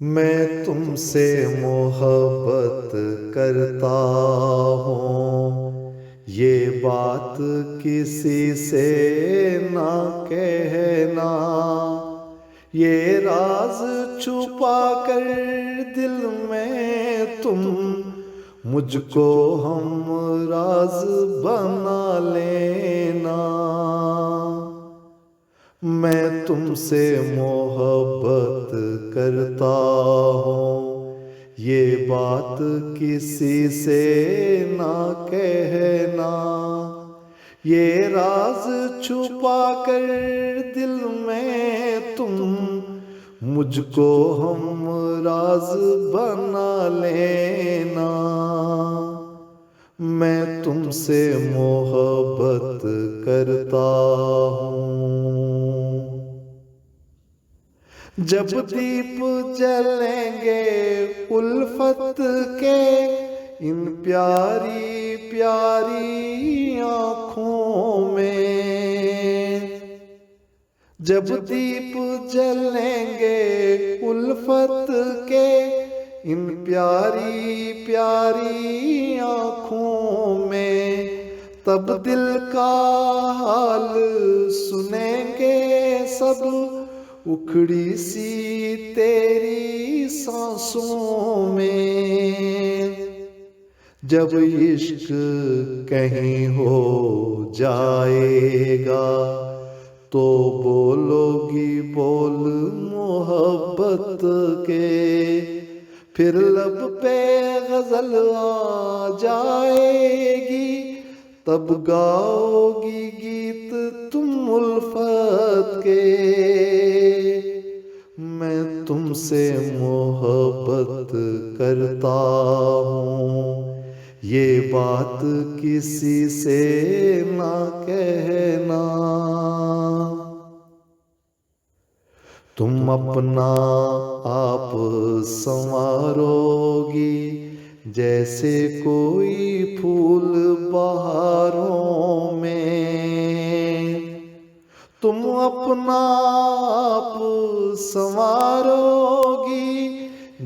मैं तुमसे मोहब्बत करता हूँ, ये बात किसी से ना कहना। ये राज छुपा कर दिल में तुम मुझको हम राज बना लेना। मैं तुमसे मोहब्बत करता हूँ, ये बात किसी से ना कहना। ये राज छुपा कर दिल में तुम मुझको हम राज बना लेना। मैं तुमसे मोहब्बत करता हूँ। जब दीप जलेंगे उल्फत के इन प्यारी प्यारी आँखों में, जब दीप जलेंगे उल्फत के इन प्यारी प्यारी आँखों में, तब दिल का हाल सुनेंगे सब उखड़ी सी तेरी सांसों में। जब इश्क कहीं हो जाएगा तो बोलोगी बोल मोहब्बत के, फिर लब पे गजल आ जाएगी तब गाओगी गीत तुम उल्फत के। मैं तुमसे मोहब्बत करता हूँ, ये बात किसी से ना कहना। तुम अपना आप संवारोगी जैसे कोई फूल बहारों में। तुम अपना आप संवारोगी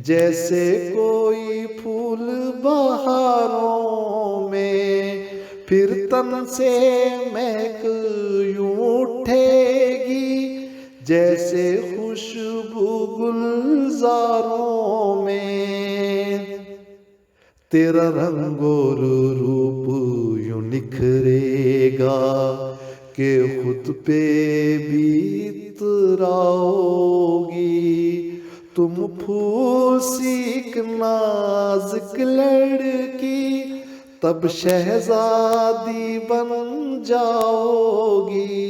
जैसे कोई फूल बहारों में, फिर तन से महक यूं उठेगी जैसे खुशबू गुलजारों में। तेरा रंग और रूप यूं निखरेगा कि खुद पे भी इतराओगी। तुम फूल सी एक नाजुक लड़की तब शहजादी बन जाओगी।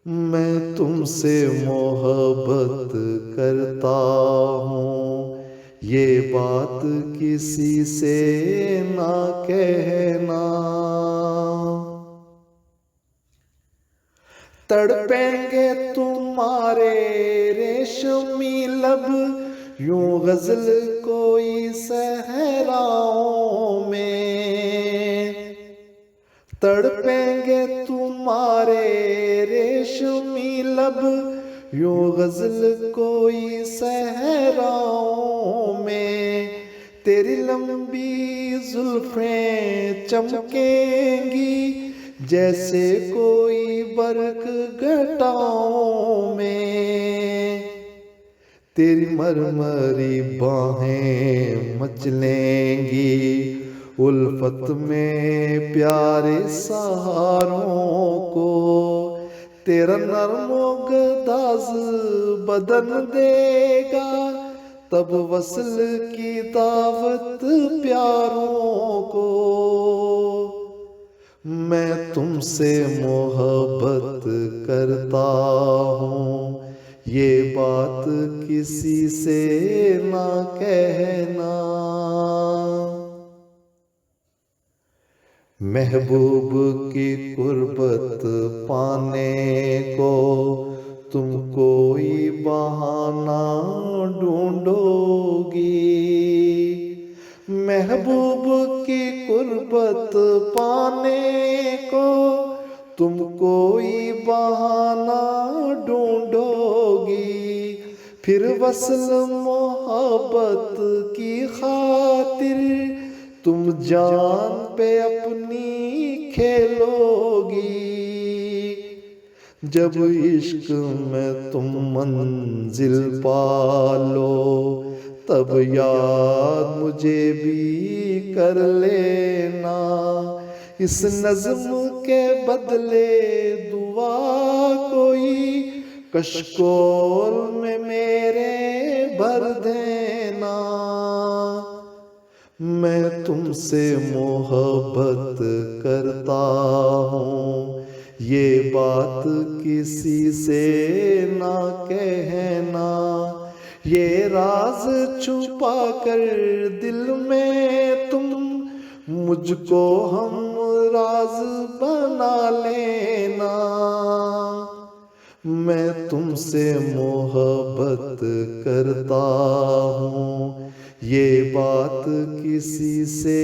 मैं तुमसे मोहब्बत करता हूँ, ये बात किसी से ना कहना। तड़पेंगे तुम्हारे रेशमी लब यूं गजल कोई सहराओं में। तड़पेंगे तुम्हारे रेशमी लब यूं गजल कोई सहराओं में। तेरी लंबी जुल्फें चमकेंगी जैसे कोई बर्क घटाओं में। तेरी मरमरी बाहें मचलेंगी उल्फत में प्यारे सहारों को। तेरा नर्मोगदाज बदन देगा तब वसल की दावत प्यारों को। मैं तुमसे मोहब्बत करता हूँ, ये बात किसी से ना कहना। महबूब की कुर्बत पाने को तुम कोई बहाना ढूंढोगी। महबूब की कुर्बत पाने को तुम कोई बहाना ढूंढोगी। फिर वस्ल मोहब्बत की खातिर तुम जान पे अपनी खेलोगी। जब इश्क में तुम मंजिल पालो तब याद मुझे भी कर लेना। इस नज़्म के बदले दुआ कोई कशकोल में मेरे भर देना। मैं तुमसे मोहब्बत करता हूँ, ये बात किसी से ना कहना। ये राज छुपा कर दिल में तुम मुझको हम राज बना लेना। मैं तुमसे मोहब्बत करता हूँ, ये बात किसी से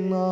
ना